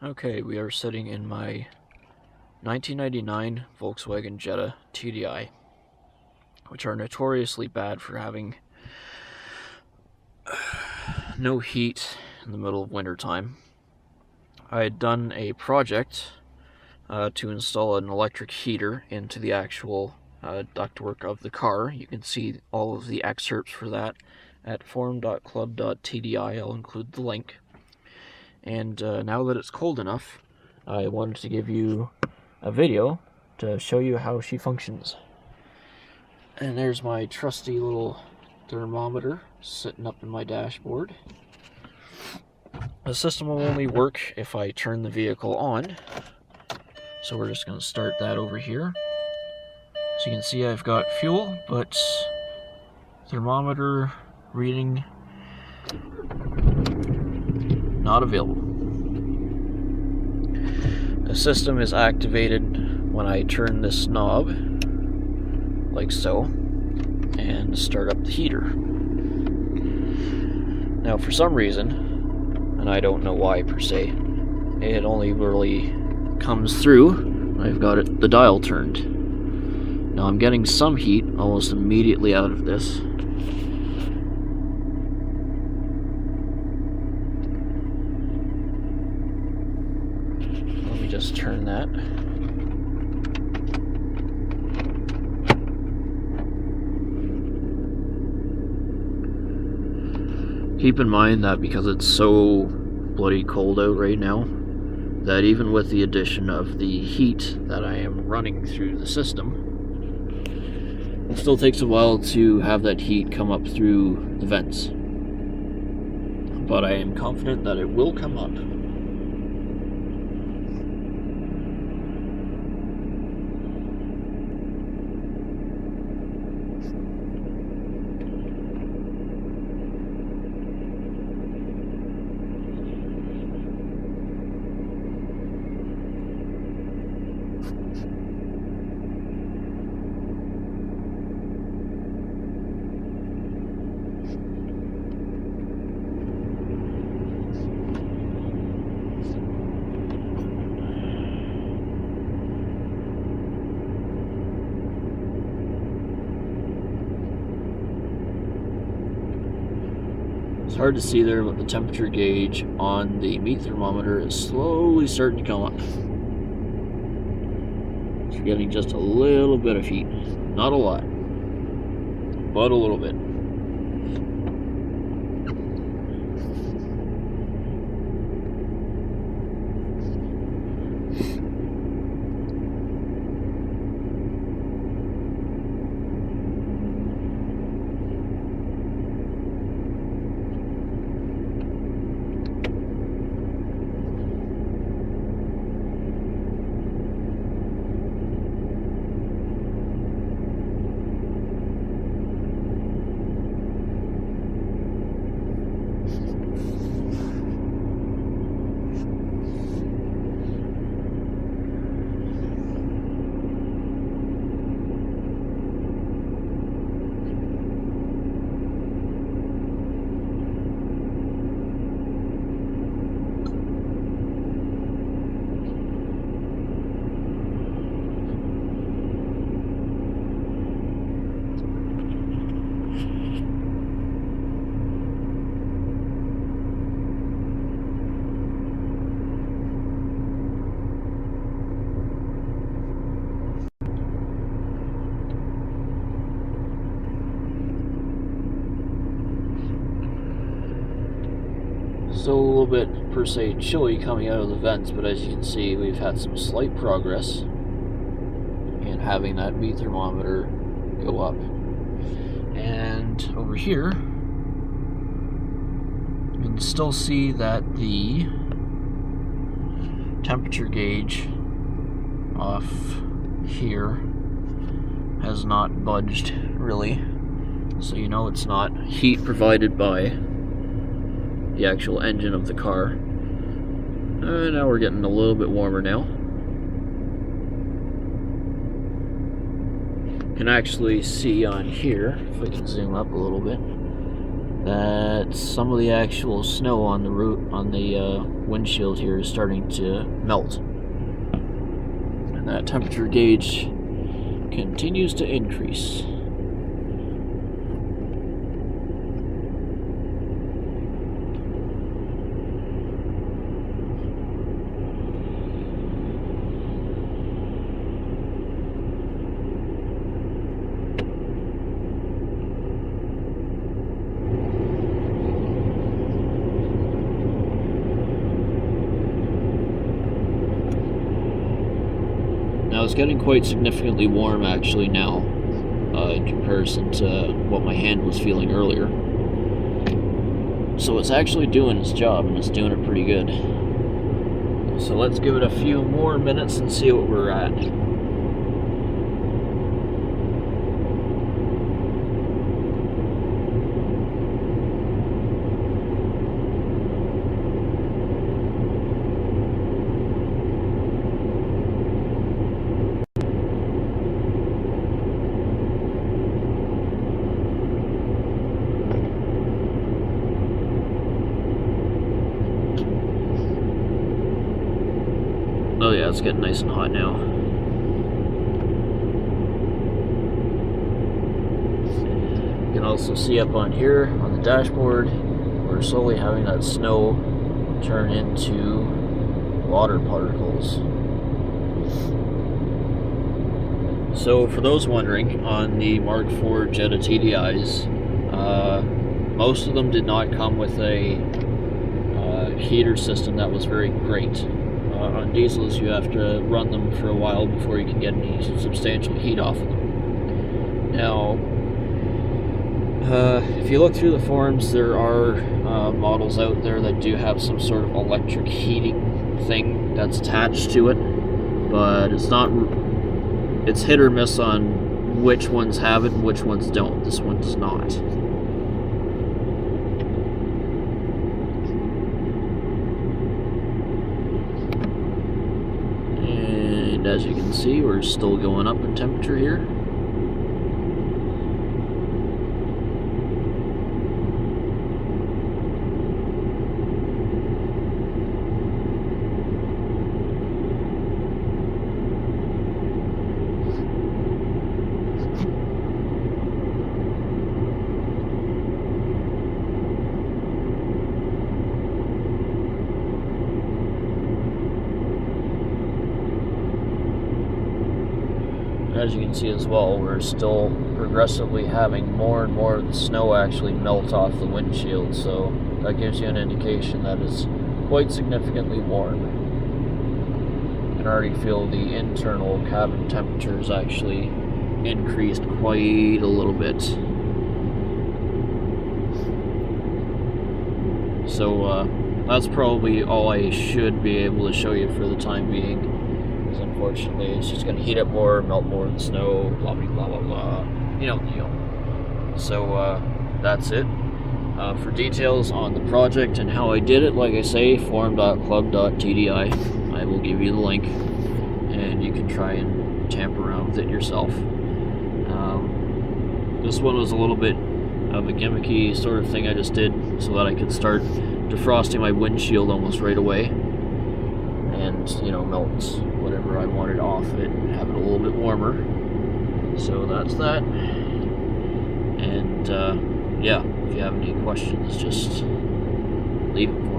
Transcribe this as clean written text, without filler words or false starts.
Okay, we are sitting in my 1999 Volkswagen Jetta TDI, which are notoriously bad for having no heat in the middle of winter time. I had done a project to install an electric heater into the actual ductwork of the car. You can see all of the excerpts for that at forum.club.tdi. I'll include the link. And now that it's cold enough, I wanted to give you a video to show you how she functions. And there's my trusty little thermometer sitting up in my dashboard. The system will only work if I turn the vehicle on. So we're just going to start that over here. As you can see, I've got fuel, but thermometer reading not available. The system is activated when I turn this knob, like so, and start up the heater. Now, for some reason, and I don't know why per se, it only really comes through when I've got the dial turned. Now I'm getting some heat almost immediately out of this. Let me just turn that. Keep in mind that because it's so bloody cold out right now, that even with the addition of the heat that I am running through the system, it still takes a while to have that heat come up through the vents. But I am confident that it will come up. It's hard to see there, but the temperature gauge on the meat thermometer is slowly starting to come up. It's getting just a little bit of heat. Not a lot, but a little bit. Still a little bit, per se, chilly coming out of the vents, but as you can see, we've had some slight progress in having that meat thermometer go up. And over here, you can still see that the temperature gauge off here has not budged, really. So you know it's not heat provided by the actual engine of the car. Now we're getting a little bit warmer now. You can actually see on here, if I can zoom up a little bit, that some of the actual snow on the windshield here is starting to melt, and that temperature gauge continues to increase. Now it's getting quite significantly warm actually now, in comparison to what my hand was feeling earlier. So it's actually doing its job, and it's doing it pretty good. So let's give it a few more minutes and see what we're at. Oh yeah, it's getting nice and hot now. You can also see up on here on the dashboard, we're slowly having that snow turn into water particles. So for those wondering, on the Mk4 Jetta TDIs, most of them did not come with a heater system that was very great. On diesels, you have to run them for a while before you can get any substantial heat off of them. Now, if you look through the forums, there are models out there that do have some sort of electric heating thing that's attached to it, but it's hit or miss on which ones have it and which ones don't. This one does not. And as you can see, we're still going up in temperature here. As you can see as well, we're still progressively having more and more of the snow actually melt off the windshield, so that gives you an indication that it's quite significantly warm. You can already feel the internal cabin temperatures actually increased quite a little bit. So that's probably all I should be able to show you for the time being. Unfortunately, it's just going to heat up more, melt more of the snow, blah blah blah blah blah. You know the deal. So that's it. For details on the project and how I did it, like I say, forum.club.tdi. I will give you the link, and you can try and tamper around with it yourself. This one was a little bit of a gimmicky sort of thing I just did so that I could start defrosting my windshield almost right away, and melt whatever I wanted off it and have it a little bit warmer. So that's that. And yeah, if you have any questions, just leave them for me.